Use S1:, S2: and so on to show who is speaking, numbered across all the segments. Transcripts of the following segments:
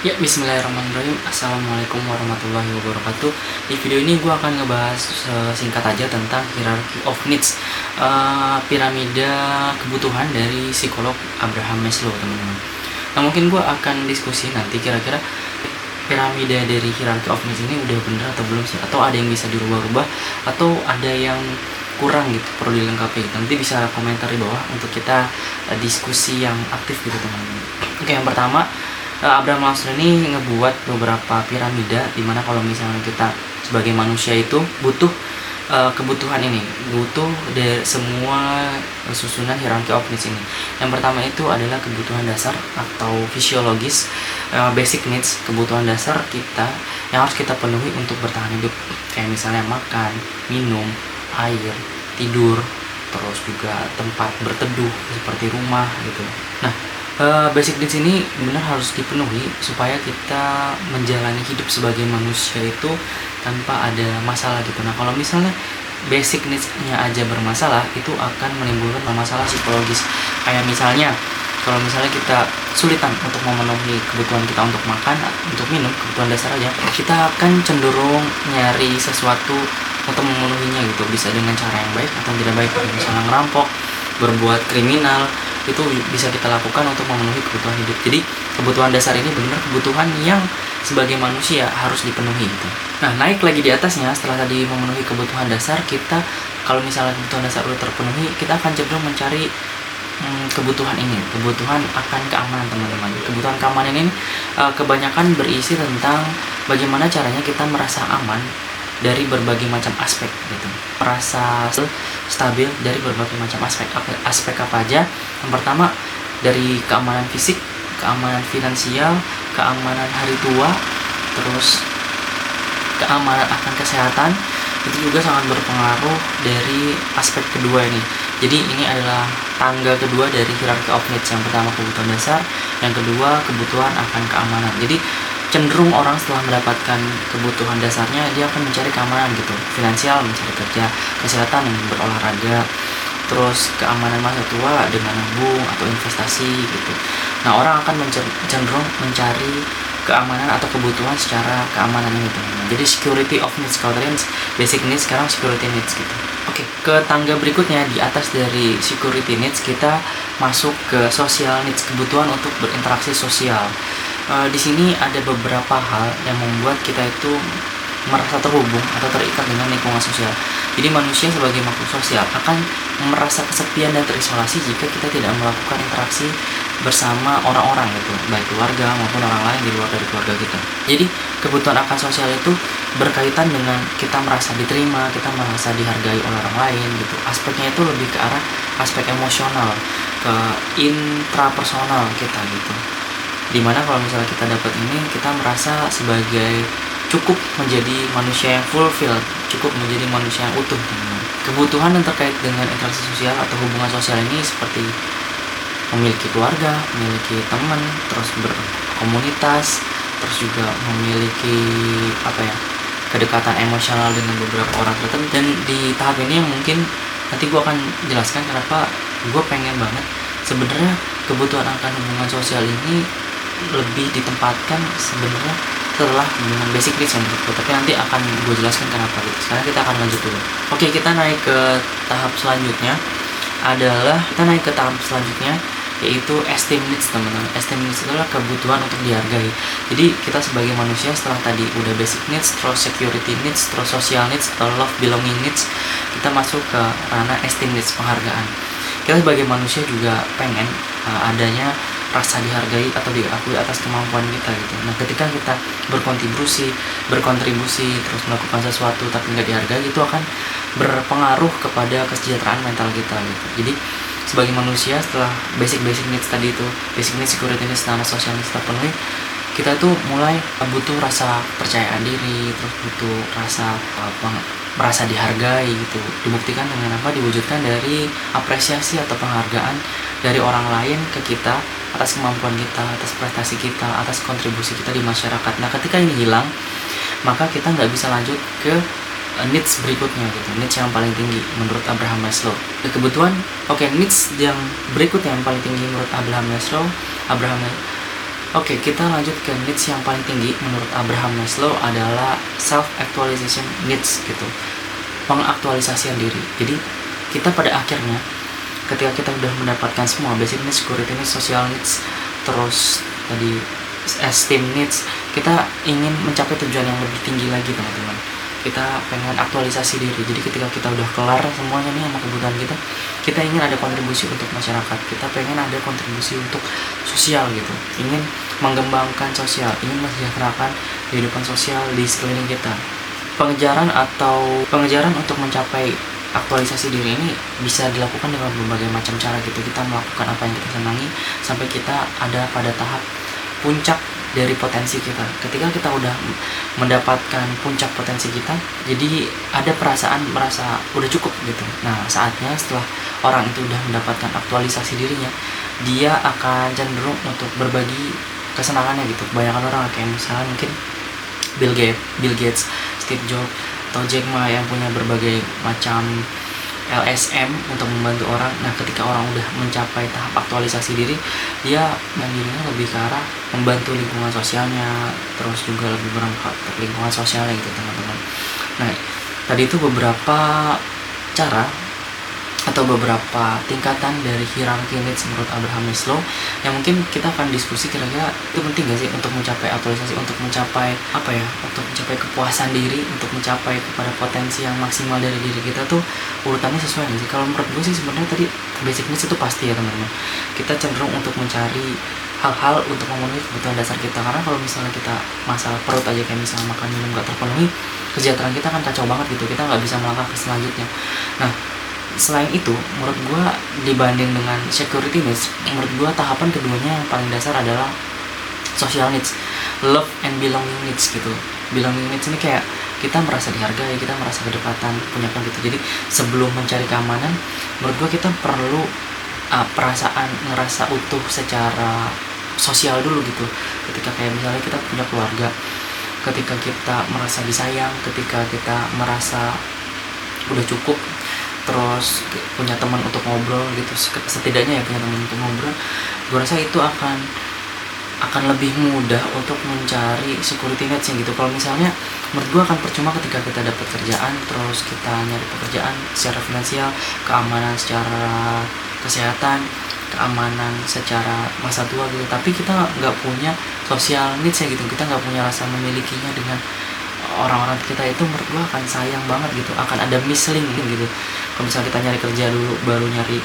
S1: Ya, bismillahirrahmanirrahim. Assalamualaikum warahmatullahi wabarakatuh. Di video ini gue akan ngebahas singkat aja tentang hierarchy of needs, piramida kebutuhan dari psikolog Abraham Maslow, teman-teman. Nah, mungkin gue akan diskusi nanti kira-kira piramida dari hierarchy of needs ini udah bener atau belum sih, atau ada yang bisa dirubah-rubah, atau ada yang kurang gitu, perlu dilengkapi. Nanti bisa komentar di bawah untuk kita diskusi yang aktif gitu, teman-teman. Oke, yang pertama, Abraham Maslow ini ngebuat beberapa piramida, dimana kalau misalnya kita sebagai manusia itu butuh kebutuhan ini, butuh dari semua susunan hierarchy of needs ini. Yang pertama itu adalah kebutuhan dasar atau fisiologis, basic needs, kebutuhan dasar kita yang harus kita penuhi untuk bertahan hidup, kayak misalnya makan, minum, air, tidur, terus juga tempat berteduh seperti rumah gitu. Nah, basic needs ini benar harus dipenuhi supaya kita menjalani hidup sebagai manusia itu tanpa ada masalah gitu. Nah, kalau misalnya basic needs-nya aja bermasalah, itu akan menimbulkan masalah psikologis. Kayak misalnya kalau misalnya kita sulitan untuk memenuhi kebutuhan kita untuk makan, untuk minum, kebutuhan dasar aja, kita akan cenderung nyari sesuatu untuk memenuhinya gitu, bisa dengan cara yang baik atau tidak baik, misalnya ngerampok, berbuat kriminal, itu bisa kita lakukan untuk memenuhi kebutuhan hidup. Jadi kebutuhan dasar ini benar kebutuhan yang sebagai manusia harus dipenuhi gitu. Nah, naik lagi di atasnya, setelah tadi memenuhi kebutuhan dasar, kita kalau misalnya kebutuhan dasar udah terpenuhi, kita akan cenderung mencari kebutuhan ini, kebutuhan akan keamanan, teman-teman. Kebutuhan keamanan ini kebanyakan berisi tentang bagaimana caranya kita merasa aman dari berbagai macam aspek gitu, merasa stabil dari berbagai macam aspek. Aspek apa aja? Yang pertama dari keamanan fisik, keamanan finansial, keamanan hari tua, terus keamanan akan kesehatan. Itu juga sangat berpengaruh dari aspek kedua ini. Jadi ini adalah tangga kedua dari hierarchy of needs. Yang pertama kebutuhan dasar, yang kedua kebutuhan akan keamanan. Jadi cenderung orang setelah mendapatkan kebutuhan dasarnya, dia akan mencari keamanan gitu, finansial mencari kerja, kesehatan berolahraga, terus keamanan masa tua dengan nabung atau investasi gitu. Nah, orang akan cenderung mencari keamanan atau kebutuhan secara keamanan itu. Jadi security of needs, kalau tadi basic needs, sekarang security needs gitu. Oke, ke tangga berikutnya, di atas dari security needs kita masuk ke social needs, kebutuhan untuk berinteraksi sosial. Di sini ada beberapa hal yang membuat kita itu merasa terhubung atau terikat dengan lingkungan sosial. Jadi manusia sebagai makhluk sosial akan merasa kesepian dan terisolasi jika kita tidak melakukan interaksi bersama orang-orang gitu, baik keluarga maupun orang lain di luar dari keluarga kita. Jadi kebutuhan akan sosial itu berkaitan dengan kita merasa diterima, kita merasa dihargai oleh orang lain gitu. Aspeknya itu lebih ke arah aspek emosional, ke intrapersonal kita gitu. Dimana kalau misalnya kita dapat ini, kita merasa sebagai cukup menjadi manusia yang fulfill, cukup menjadi manusia yang utuh. Kebutuhan yang terkait dengan interaksi sosial atau hubungan sosial ini seperti memiliki keluarga, memiliki teman, terus berkomunitas, terus juga memiliki kedekatan emosional dengan beberapa orang tertentu. Dan di tahap ini yang mungkin nanti gue akan jelaskan kenapa gue pengen banget sebenarnya kebutuhan akan hubungan sosial ini lebih ditempatkan sebenarnya setelah dengan basic needs yang berikut, tapi nanti akan gue jelaskan kenapa gitu. Sekarang kita akan lanjut dulu. Oke, kita naik ke tahap selanjutnya yaitu esteem needs, teman-teman. Esteem needs adalah kebutuhan untuk dihargai. Jadi kita sebagai manusia setelah tadi udah basic needs, terus security needs, terus social needs, atau love belonging needs, kita masuk ke ranah esteem needs, penghargaan. Kita sebagai manusia juga pengen adanya rasa dihargai atau diakui atas kemampuan kita gitu. Nah, ketika kita berkontribusi terus melakukan sesuatu tapi nggak dihargai, itu akan berpengaruh kepada kesejahteraan mental kita gitu. Jadi sebagai manusia setelah basic needs tadi itu, basic needs, security needs, dan social needs terpenuhi, kita tuh mulai butuh rasa percayaan diri, terus butuh rasa merasa dihargai gitu. Dibuktikan dengan apa? Diwujudkan dari apresiasi atau penghargaan dari orang lain ke kita atas kemampuan kita, atas prestasi kita, atas kontribusi kita di masyarakat. Nah, ketika ini hilang, maka kita nggak bisa lanjut ke needs berikutnya gitu, needs yang paling tinggi menurut Abraham Maslow. Kebutuhan, needs yang berikutnya yang paling tinggi menurut Abraham Maslow Oke, kita lanjut ke needs yang paling tinggi menurut Abraham Maslow adalah self actualization needs gitu, pengaktualisasian diri. Jadi kita pada akhirnya ketika kita udah mendapatkan semua basic needs, security needs, social needs, terus tadi esteem needs, kita ingin mencapai tujuan yang lebih tinggi lagi teman-teman. Kita pengen aktualisasi diri. Jadi ketika kita udah kelar semuanya nih sama kebutuhan kita ingin ada kontribusi untuk masyarakat, kita pengen ada kontribusi untuk sosial gitu, ingin mengembangkan sosial, ingin mensejahterakan kehidupan sosial di sekeliling kita. Pengejaran untuk mencapai aktualisasi diri ini bisa dilakukan dengan berbagai macam cara gitu. Kita melakukan apa yang kita senangi sampai kita ada pada tahap puncak dari potensi kita. Ketika kita udah mendapatkan puncak potensi kita, jadi ada perasaan merasa udah cukup gitu. Nah, saatnya setelah orang itu udah mendapatkan aktualisasi dirinya, dia akan cenderung untuk berbagi kesenangannya gitu. Kebanyakan orang kayak misalnya mungkin Bill Gates, Steve Jobs, atau Jack Ma yang punya berbagai macam LSM untuk membantu orang. Nah, ketika orang udah mencapai tahap aktualisasi diri, dia mandirinya lebih ke arah membantu lingkungan sosialnya, terus juga lebih bermanfaat untuk lingkungan sosialnya gitu teman-teman. Nah, tadi itu beberapa cara atau beberapa tingkatan dari hierarki needs menurut Abraham Maslow yang mungkin kita akan diskusi kira-kira itu penting gak sih untuk mencapai aktualisasi, untuk mencapai untuk mencapai kepuasan diri, untuk mencapai kepada potensi yang maksimal dari diri kita tuh urutannya sesuai gak sih? Kalau menurut gue sih sebenarnya tadi basic needs itu pasti ya teman-teman. Kita cenderung untuk mencari hal-hal untuk memenuhi kebutuhan dasar kita, karena kalau misalnya kita masalah perut aja kayak misalnya makan minum gak terpenuhi, kesejahteraan kita akan kacau banget gitu, kita nggak bisa melangkah ke selanjutnya. Nah, selain itu, menurut gue dibanding dengan security needs, menurut gue tahapan keduanya yang paling dasar adalah social needs, love and belonging needs gitu. Belonging needs ini kayak kita merasa dihargai, kita merasa kedekatan, punya kan gitu. Jadi sebelum mencari keamanan, menurut gue kita perlu perasaan ngerasa utuh secara sosial dulu gitu. Ketika kayak misalnya kita punya keluarga, ketika kita merasa disayang, ketika kita merasa udah cukup, terus punya teman untuk ngobrol gitu, setidaknya ya punya teman untuk ngobrol, gue rasa itu akan lebih mudah untuk mencari security net gitu. Kalau misalnya menurut gue akan percuma ketika kita dapat kerjaan, terus kita nyari pekerjaan secara finansial, keamanan secara kesehatan, keamanan secara masa tua gitu, tapi kita nggak punya social needs ya gitu, kita nggak punya rasa memilikinya dengan orang-orang kita, itu menurut gue akan sayang banget gitu, akan ada mislink gitu. Kalau misalnya kita nyari kerja dulu baru nyari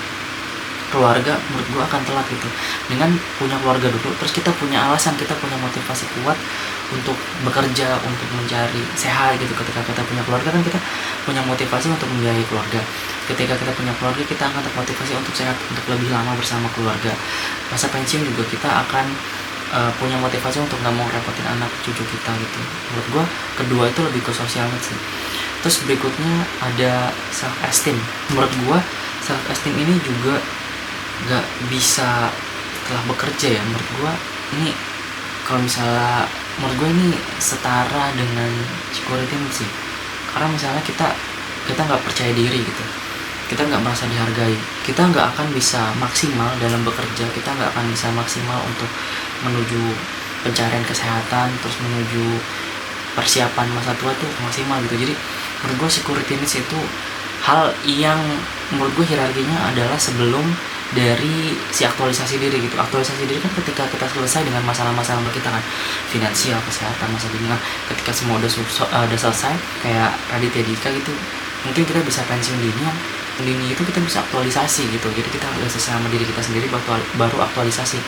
S1: keluarga, menurut gue akan telat gitu. Dengan punya keluarga dulu, terus kita punya alasan, kita punya motivasi kuat untuk bekerja, untuk mencari sehat gitu. Ketika kita punya keluarga kan kita punya motivasi untuk membiayai keluarga. Ketika kita punya keluarga, kita akan termotivasi untuk sehat, untuk lebih lama bersama keluarga. Masa pensiun juga kita akan punya motivasi untuk nggak mau repotin anak cucu kita gitu. Menurut gue kedua itu lebih ke social needs sih. Terus berikutnya ada self esteem. Menurut gue self esteem ini juga nggak bisa setelah bekerja ya. Menurut gue ini, kalau misalnya menurut gue ini setara dengan security needs sih. Karena misalnya kita nggak percaya diri gitu, kita nggak merasa dihargai, kita nggak akan bisa maksimal dalam bekerja, kita nggak akan bisa maksimal untuk menuju pencarian kesehatan, terus menuju persiapan masa tua tuh maksimal gitu. Jadi menurut gue security needs itu hal yang menurut gue hierarkinya adalah sebelum dari si aktualisasi diri gitu. Aktualisasi diri kan ketika kita selesai dengan masalah-masalah kita kan, finansial, kesehatan, masa depan. Nah, ketika semua udah selesai, kayak Raditya Dika gitu, mungkin kita bisa pensiun dini itu kita bisa aktualisasi gitu. Jadi kita udah selesai sama diri kita sendiri, baru aktualisasi.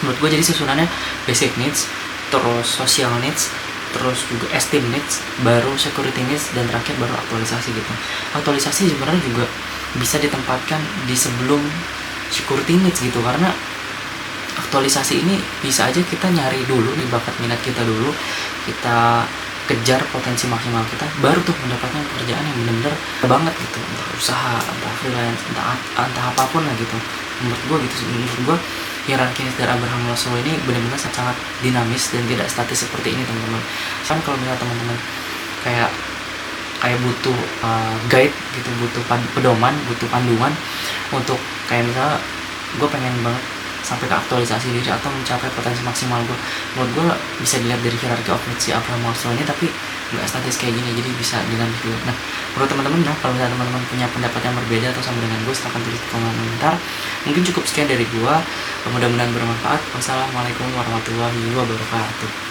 S1: Menurut gue jadi susunannya basic needs, terus social needs, terus juga esteem needs, baru security needs, dan terakhir baru aktualisasi gitu. Aktualisasi sebenarnya juga bisa ditempatkan di sebelum security needs gitu, karena aktualisasi ini bisa aja kita nyari dulu nih bakat minat kita dulu, kita kejar potensi maksimal kita, baru tuh mendapatkan pekerjaan yang benar-benar banget gitu, entah usaha, entah freelance, entah apapun lah gitu. Menurut gue gitu sih, menurut gue hierarki dari Abraham Maslow ini benar-benar sangat dinamis dan tidak statis seperti ini teman-teman. Kan kalau misalnya teman-teman kayak butuh guide gitu, butuh pedoman, butuh panduan untuk kayak misalnya gue pengen banget sampai ke aktualisasi diri atau mencapai potensi maksimal gue. Menurut gue bisa dilihat dari hierarchy of needs si Abraham Maslow ini, tapi nggak statis kayak gini, jadi bisa dinamis dulu. Nah, menurut teman-teman, nah kalau misalnya teman-teman punya pendapat yang berbeda atau sama dengan gue, silahkan tulis di kolom komentar. Mungkin cukup sekian dari gue, mudah-mudahan bermanfaat. Wassalamualaikum warahmatullahi wabarakatuh.